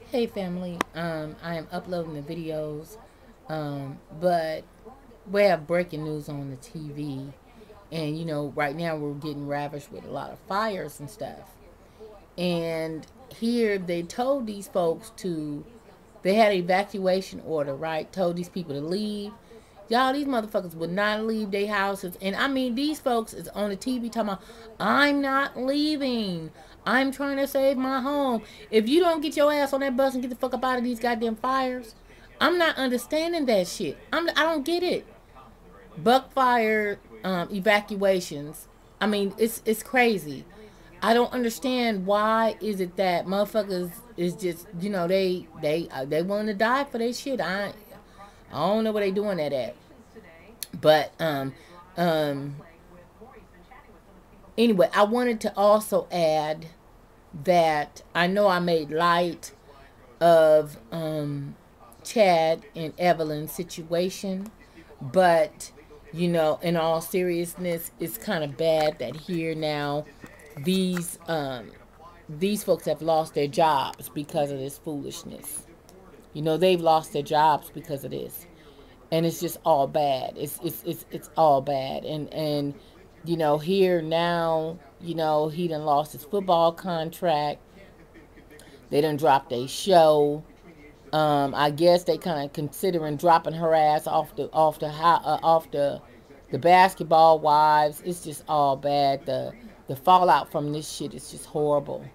Hey family, I am uploading the videos, but we have breaking news on the TV, and right now we're getting ravished with a lot of fires and stuff. And here they told these folks they had an evacuation order, right? Told these people to leave. Y'all, these motherfuckers would not leave their houses. And I mean, these folks is on the TV talking about, I'm not leaving. I'm trying to save my home. If you don't get your ass on that bus and get the fuck up out of these goddamn fires, I'm not understanding that shit. I don't get it. Buckfire evacuations. I mean, it's crazy. I don't understand why is it that motherfuckers is just they willing to die for their shit. I don't know where they doing that at. But um anyway, I wanted to also add that I know I made light of Chad and Evelyn's situation, but in all seriousness, it's kind of bad that here now these these folks have lost their jobs because of this foolishness. They've lost their jobs because of this, and it's just all bad. It's all bad, and here now, he done lost his football contract. They done dropped a show. I guess they kind of considering dropping her ass off the basketball wives. It's just all bad. The fallout from this shit is just horrible.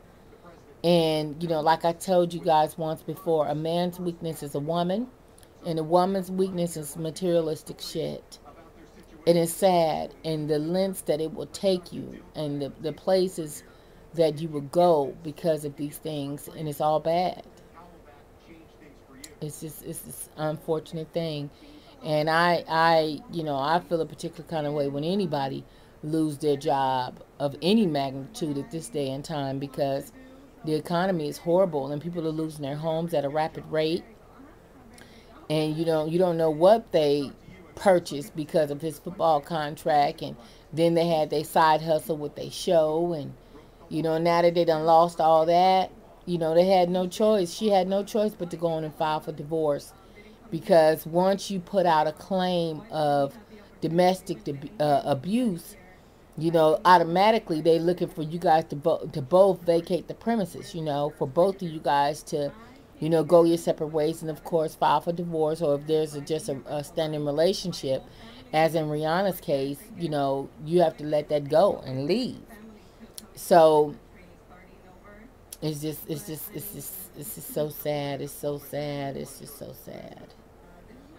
And like I told you guys once before, a man's weakness is a woman, and a woman's weakness is materialistic shit. It is sad, and the lengths that it will take you, and the places that you will go because of these things, and it's all bad. It's this unfortunate thing, and I feel a particular kind of way when anybody lose their job of any magnitude at this day and time, because the economy is horrible and people are losing their homes at a rapid rate, and you don't know what they purchased because of his football contract, and then they had their side hustle with their show, and now that they done lost all that, they had no choice. She had no choice but to go on and file for divorce, because once you put out a claim of domestic abuse, automatically they looking for you guys to both vacate the premises, for both of you guys to, go your separate ways, and of course file for divorce, or if there's just a standing relationship, as in Rihanna's case, you have to let that go and leave. So it's just so sad. It's so sad. It's just so sad.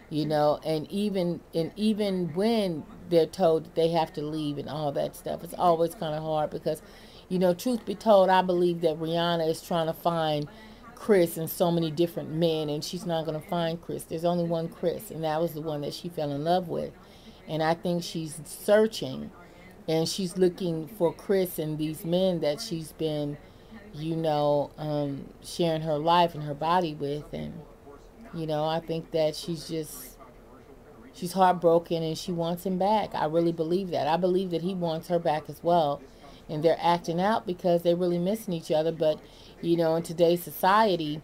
And even when they're told that they have to leave and all that stuff, it's always kind of hard, because truth be told, I believe that Rihanna is trying to find Chris and so many different men, and she's not going to find Chris. There's only one Chris, and that was the one that she fell in love with. And I think she's searching, and she's looking for Chris and these men that she's been sharing her life and her body with. And I think that she's heartbroken, and she wants him back. I really believe that. I believe that he wants her back as well, and they're acting out because they're really missing each other. But in today's society,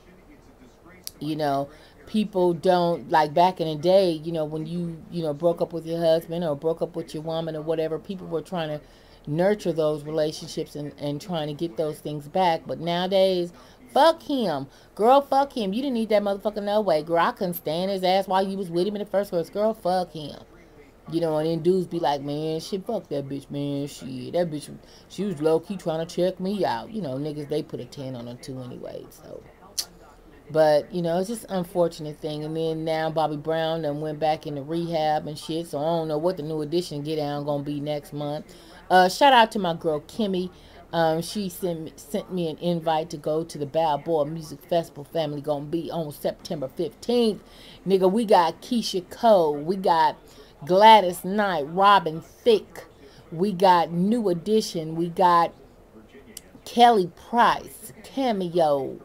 you know people don't, like back in the day, when you broke up with your husband or broke up with your woman or whatever, people were trying to nurture those relationships, and trying to get those things back. But nowadays, fuck him, girl, fuck him. You didn't need that motherfucker no way, girl. I couldn't stand his ass while you was with him in the first place, girl, fuck him. And then dudes be like, man, shit, fuck that bitch, man, shit, that bitch, she was low-key trying to check me out. Niggas, they put a 10 on her too anyway, so. But, it's just an unfortunate thing. And then now Bobby Brown done went back into rehab and shit. So I don't know what the new edition Get Down gonna be next month. Shout out to my girl Kimmy. She sent me an invite to go to the Bad Boy Music Festival. Family gonna be on September 15th. Nigga, we got Keisha Cole. We got Gladys Knight, Robin Thicke. We got New Edition. We got Kelly Price, Cameo.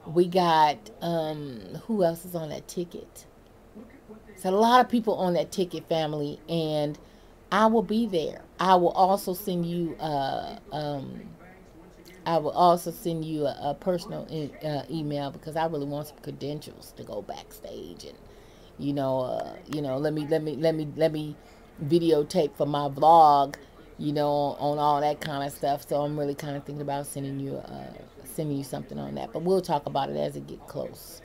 We got who else is on that ticket? It's a lot of people on that ticket, family, and I will be there. I will also send you I will also send you a personal email because I really want some credentials to go backstage and let me videotape for my vlog, on all that kind of stuff. So I'm really kind of thinking about sending you something on that. But we'll talk about it as it get close.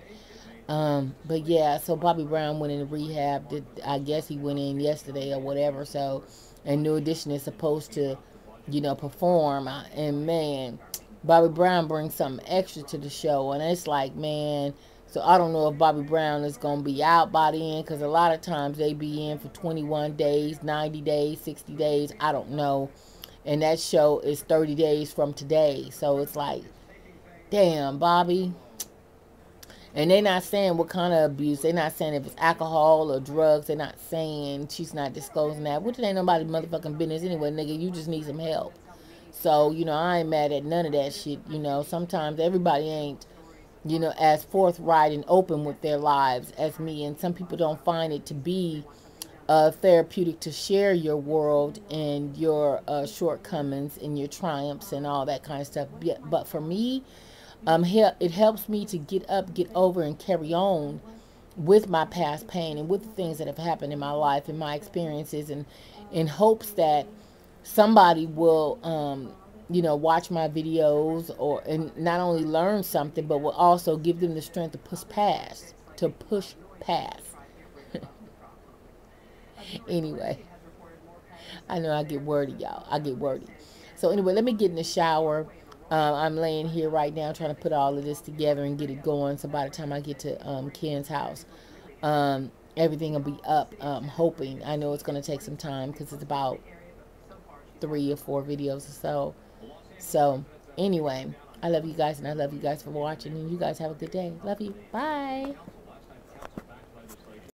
But yeah, so Bobby Brown went in rehab. I guess he went in yesterday or whatever. So, and New Edition is supposed to, perform. And man, Bobby Brown brings something extra to the show, and it's like, man. So I don't know if Bobby Brown is gonna be out by the end, because a lot of times they be in for 21 days, 90 days, 60 days. I don't know. And that show is 30 days from today. So it's like, damn, Bobby. And they're not saying what kind of abuse. They're not saying if it's alcohol or drugs. They're not saying, she's not disclosing that. Which ain't nobody's motherfucking business anyway, nigga. You just need some help. So, I ain't mad at none of that shit. Sometimes everybody ain't, as forthright and open with their lives as me. And some people don't find it to be therapeutic to share your world and your shortcomings and your triumphs and all that kind of stuff. But for me, it helps me to get up, get over, and carry on with my past pain and with the things that have happened in my life and my experiences, and in hopes that somebody will, watch my videos and not only learn something, but will also give them the strength to push past. Anyway, I know I get wordy, y'all. I get wordy. So anyway, let me get in the shower. I'm laying here right now trying to put all of this together and get it going. So by the time I get to Ken's house, everything will be up. Hoping. I know it's going to take some time because it's about 3 or 4 videos or so. So anyway, I love you guys, and I love you guys for watching, and you guys have a good day. Love you. Bye.